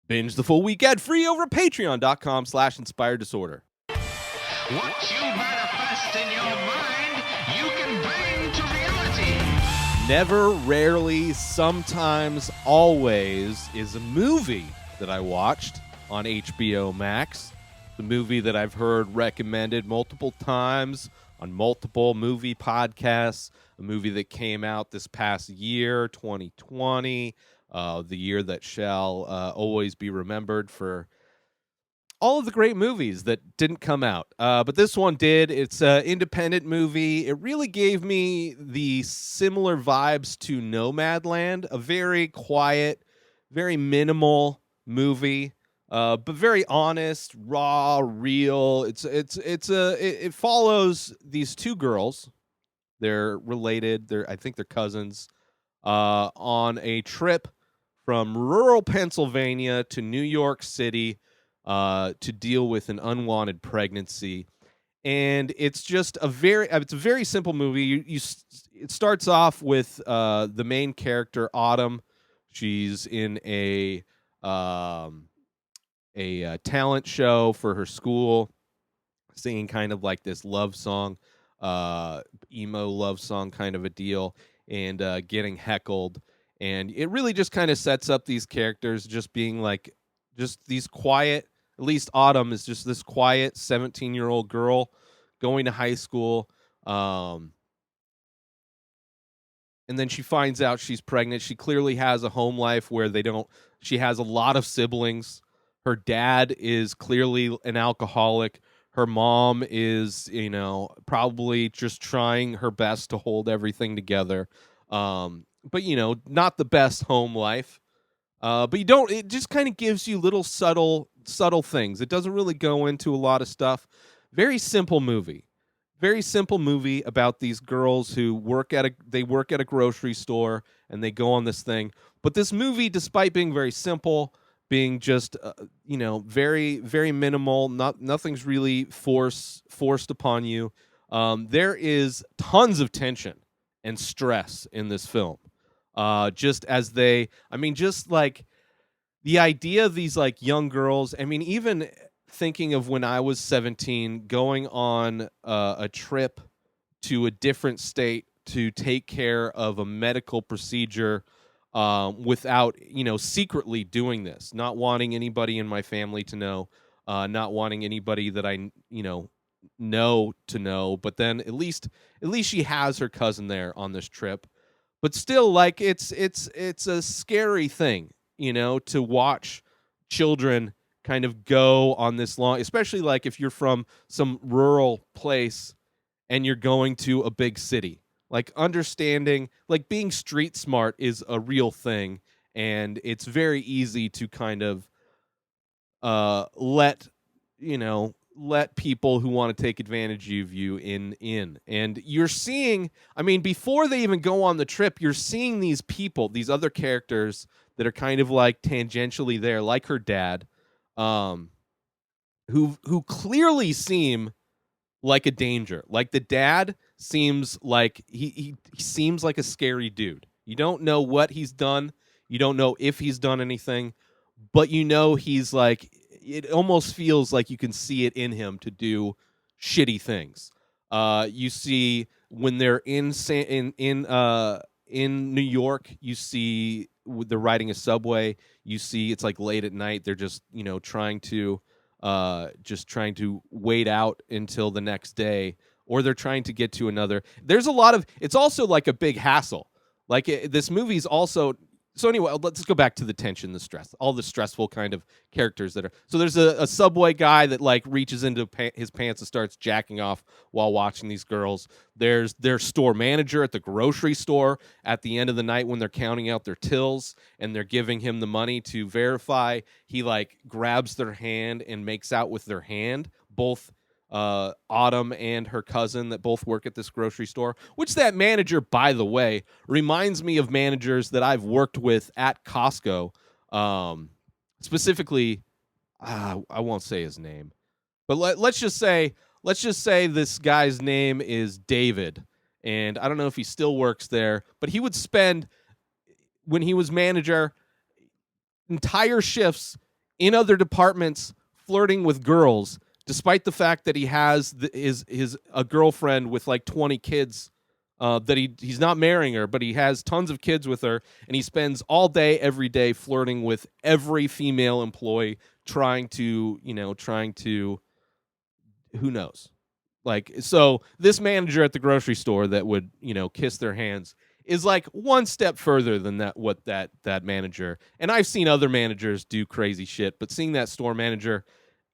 Binge the full weekend free over at patreon.com/inspireddisorder. What you manifest in your mind, you can bring to reality. Never, rarely, sometimes, always is a movie that I watched on HBO Max. The movie that I've heard recommended multiple times on multiple movie podcasts. A movie that came out this past year, 2020, the year that shall always be remembered for all of the great movies that didn't come out. But this one did. It's an independent movie. It really gave me the similar vibes to Nomadland, a very quiet, very minimal movie, but very honest, raw, real. It follows these two girls. They're related. I think they're cousins, on a trip from rural Pennsylvania to New York City, to deal with an unwanted pregnancy. And it's just it's a very simple movie. It starts off with the main character, Autumn. She's in a talent show for her school, singing kind of like this love song, emo love song kind of a deal, and getting heckled. And it really just kind of sets up these characters just being like, just these quiet, at least Autumn is just this quiet 17-year-old girl going to high school. And then she finds out she's pregnant. She clearly has a home life where she has a lot of siblings. Her dad is clearly an alcoholic. Her mom is, probably just trying her best to hold everything together. But, not the best home life. But it just kind of gives you little subtle things. It doesn't really go into a lot of stuff. Very simple movie. Very simple movie about these girls who work at a grocery store, and they go on this thing. But this movie, despite being very simple, being just very, very minimal, nothing's really forced upon you. There is tons of tension and stress in this film. Just like the idea of these like young girls. I mean, even thinking of when I was 17, going on a trip to a different state to take care of a medical procedure, without, secretly doing this, not wanting anybody in my family to know, not wanting anybody that I, know to know. But then at least she has her cousin there on this trip. But still, like, it's a scary thing, to watch children kind of go on this long, especially like if you're from some rural place and you're going to a big city. Like, understanding, like, being street smart is a real thing, and it's very easy to kind of let people who want to take advantage of you in. And you're seeing, before they even go on the trip, you're seeing these people, these other characters that are kind of like tangentially there, like her dad, who clearly seem like a danger. Like, the dad seems like he seems like a scary dude. You don't know what he's done. You don't know if he's done anything, but he's like, it almost feels like you can see it in him to do shitty things. You see when they're in New York, you see they're riding a subway. You see it's like late at night. They're just trying to wait out until the next day, or they're trying to get to another. There's a lot of. It's also like a big hassle. Like, this movie's also. So anyway, let's go back to the tension, the stress, all the stressful kind of characters that are. So there's a subway guy that like reaches into his pants and starts jacking off while watching these girls. There's their store manager at the grocery store at the end of the night when they're counting out their tills and they're giving him the money to verify. He like grabs their hand and makes out with their hand, both Autumn and her cousin that both work at this grocery store, which that manager, by the way, reminds me of managers that I've worked with at Costco. Specifically, I won't say his name, but let's just say this guy's name is David, and I don't know if he still works there, but he would spend, when he was manager, entire shifts in other departments flirting with girls, despite the fact that he has his a girlfriend with like 20 kids. That he's not marrying her, but he has tons of kids with her, and he spends all day, every day, flirting with every female employee, trying to, who knows? Like, so this manager at the grocery store that would, kiss their hands is like one step further than that manager. And I've seen other managers do crazy shit, but seeing that store manager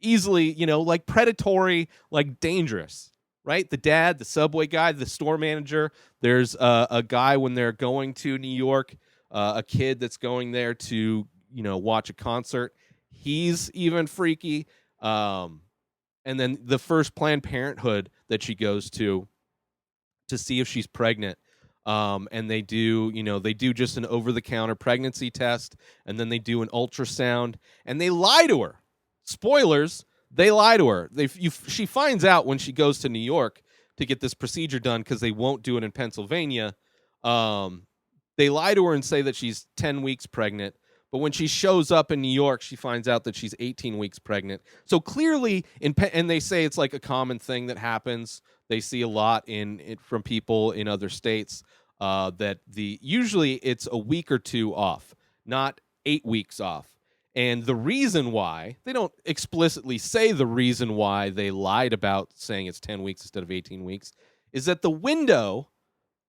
easily, like predatory, like dangerous, right? The dad, the Subway guy, the store manager. There's a guy when they're going to New York, a kid that's going there to, watch a concert. He's even freaky. And then the first Planned Parenthood that she goes to see if she's pregnant. And they do just an over-the-counter pregnancy test, and then they do an ultrasound, and they lie to her. Spoilers, they lie to her. She finds out when she goes to New York to get this procedure done because they won't do it in Pennsylvania. They lie to her and say that she's 10 weeks pregnant. But when she shows up in New York, she finds out that she's 18 weeks pregnant. So clearly, and they say it's like a common thing that happens. They see a lot from people in other states that usually it's a week or two off, not 8 weeks off. And the reason why, they don't explicitly say the reason why they lied about saying it's 10 weeks instead of 18 weeks, is that the window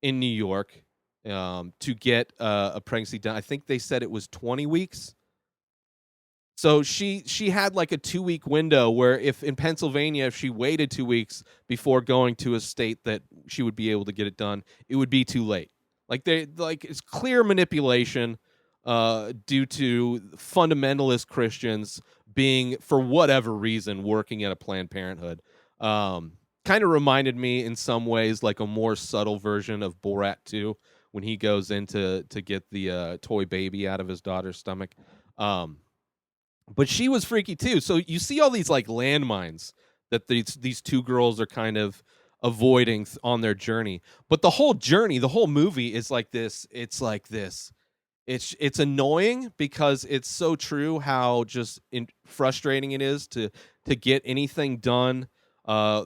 in New York to get a pregnancy done, I think they said it was 20 weeks. So she had like a 2-week window where if in Pennsylvania, if she waited 2 weeks before going to a state that she would be able to get it done, it would be too late. It's clear manipulation due to fundamentalist Christians being, for whatever reason, working at a Planned Parenthood. Kind of reminded me in some ways like a more subtle version of Borat 2 when he goes in to get the toy baby out of his daughter's stomach. But she was freaky too. So you see all these like landmines that these two girls are kind of avoiding on their journey. But the whole journey, the whole movie is like this. It's like this. It's annoying because it's so true how just frustrating it is to get anything done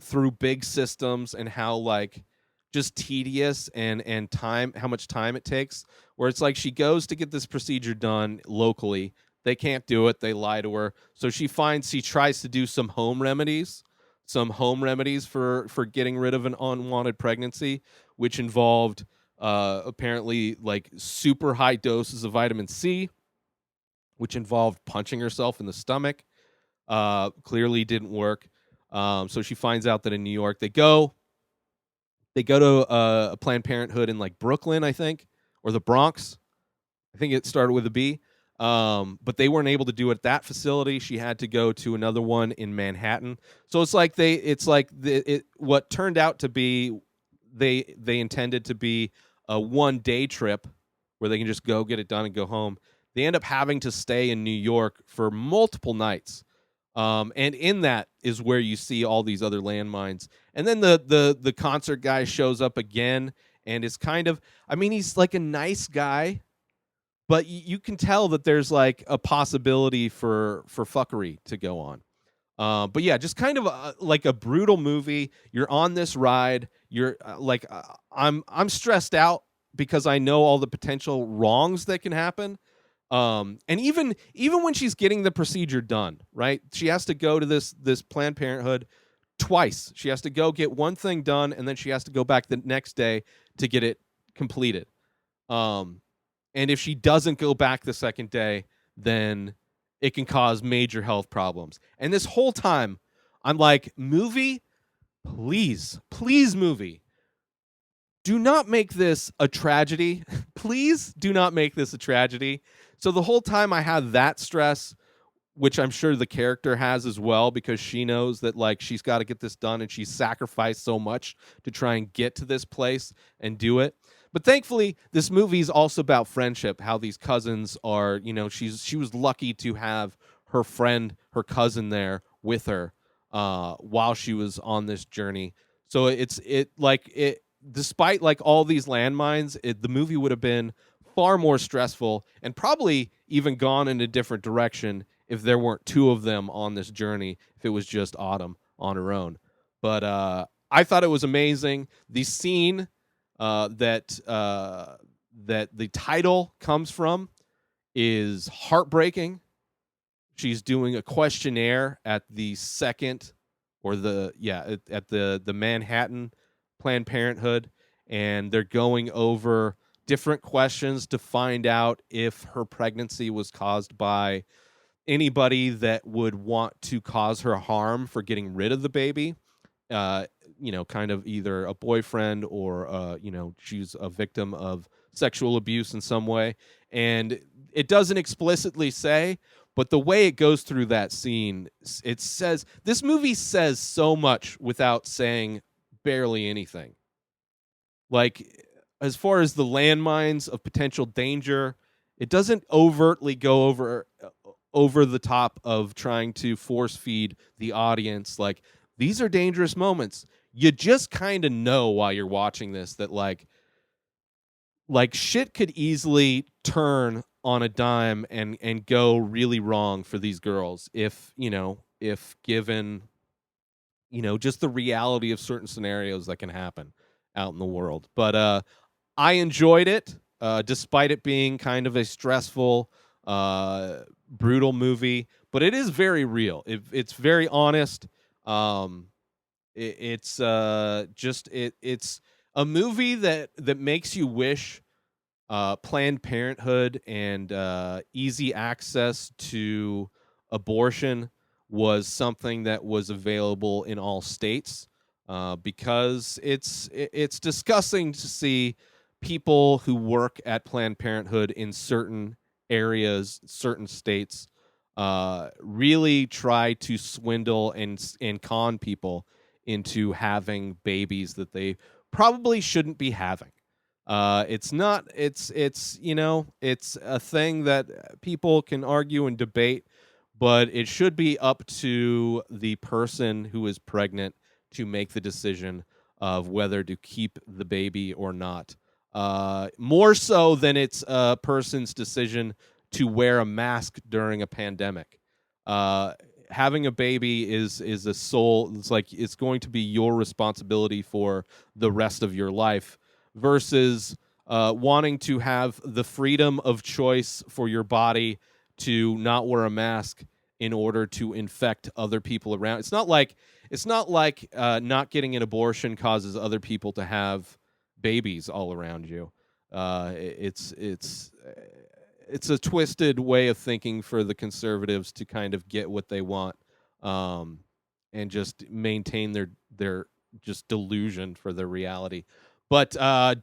through big systems, and how like just tedious and time, how much time it takes. Where it's like she goes to get this procedure done locally. They can't do it. They lie to her. So she tries to do some home remedies for getting rid of an unwanted pregnancy, which involved apparently like super high doses of vitamin C, which involved punching herself in the stomach. Clearly didn't work. So she finds out that in New York they go to a Planned Parenthood in like Brooklyn, I think, or the Bronx. I think it started with a B. But they weren't able to do it at that facility. She had to go to another one in Manhattan. So it's like what turned out to be, they intended to be a 1-day trip where they can just go get it done and go home. They end up having to stay in New York for multiple nights. And in that is where you see all these other landmines. And then the concert guy shows up again, and is kind of, I mean, he's like a nice guy, but you can tell that there's like a possibility for fuckery to go on. But yeah, just kind of like a brutal movie. You're on this ride. You're I'm stressed out because I know all the potential wrongs that can happen. And even when she's getting the procedure done, right? She has to go to this Planned Parenthood twice. She has to go get one thing done, and then she has to go back the next day to get it completed. And if she doesn't go back the second day, then it can cause major health problems. And this whole time, I'm like, movie, please, movie, do not make this a tragedy. Please do not make this a tragedy. So the whole time I had that stress, which I'm sure the character has as well, because she knows that like she's got to get this done, and she's sacrificed so much to try and get to this place and do it. But thankfully, this movie is also about friendship, how these cousins are, she was lucky to have her friend, her cousin there with her while she was on this journey. So despite like all these landmines, the movie would have been far more stressful and probably even gone in a different direction if there weren't two of them on this journey, if it was just Autumn on her own. But I thought it was amazing. The scene that the title comes from is heartbreaking. She's doing a questionnaire at the second, or at the Manhattan Planned Parenthood, and they're going over different questions to find out if her pregnancy was caused by anybody that would want to cause her harm for getting rid of the baby. Kind of either a boyfriend or she's a victim of sexual abuse in some way. And it doesn't explicitly say, but the way it goes through that scene, it says this movie says so much without saying barely anything. Like, as far as the landmines of potential danger, it doesn't overtly go over the top of trying to force feed the audience like these are dangerous moments. You just kind of know while you're watching this that like shit could easily turn on a dime and go really wrong for these girls if given just the reality of certain scenarios that can happen out in the world. But I enjoyed it despite it being kind of a stressful brutal movie, but it is very real. It's very honest. It's a movie that makes you wish Planned Parenthood and easy access to abortion was something that was available in all states, because it's disgusting to see people who work at Planned Parenthood in certain areas, certain states, really try to swindle and con people into having babies that they probably shouldn't be having. It's a thing that people can argue and debate, but it should be up to the person who is pregnant to make the decision of whether to keep the baby or not. More so than it's a person's decision to wear a mask during a pandemic. Having a baby is a soul. It's like it's going to be your responsibility for the rest of your life, versus wanting to have the freedom of choice for your body to not wear a mask in order to infect other people around. It's not like not getting an abortion causes other people to have babies all around you. It's a twisted way of thinking for the conservatives to kind of get what they want, and just maintain their just delusion for their reality. But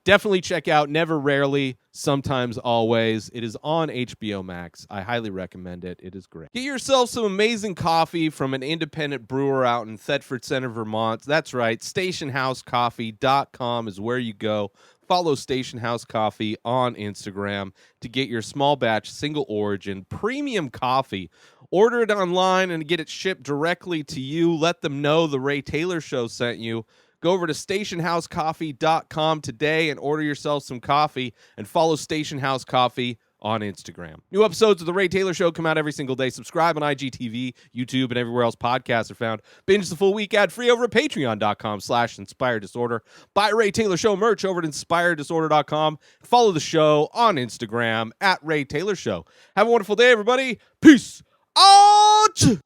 definitely check out Never Rarely, Sometimes Always. It is on HBO Max. I highly recommend it. It is great. Get yourself some amazing coffee from an independent brewer out in Thetford Center, Vermont. That's right. StationHouseCoffee.com is where you go. Follow Station House Coffee on Instagram to get your small batch, single origin, premium coffee. Order it online and get it shipped directly to you. Let them know the Ray Taylor Show sent you. Go over to stationhousecoffee.com today and order yourself some coffee, and follow Station House Coffee on Instagram. New episodes of The Ray Taylor Show come out every single day. Subscribe on IGTV, YouTube, and everywhere else podcasts are found. Binge the full week ad-free over at patreon.com/inspireddisorder. Buy Ray Taylor Show merch over at inspireddisorder.com. Follow the show on Instagram at Ray Taylor Show. Have a wonderful day, everybody. Peace out!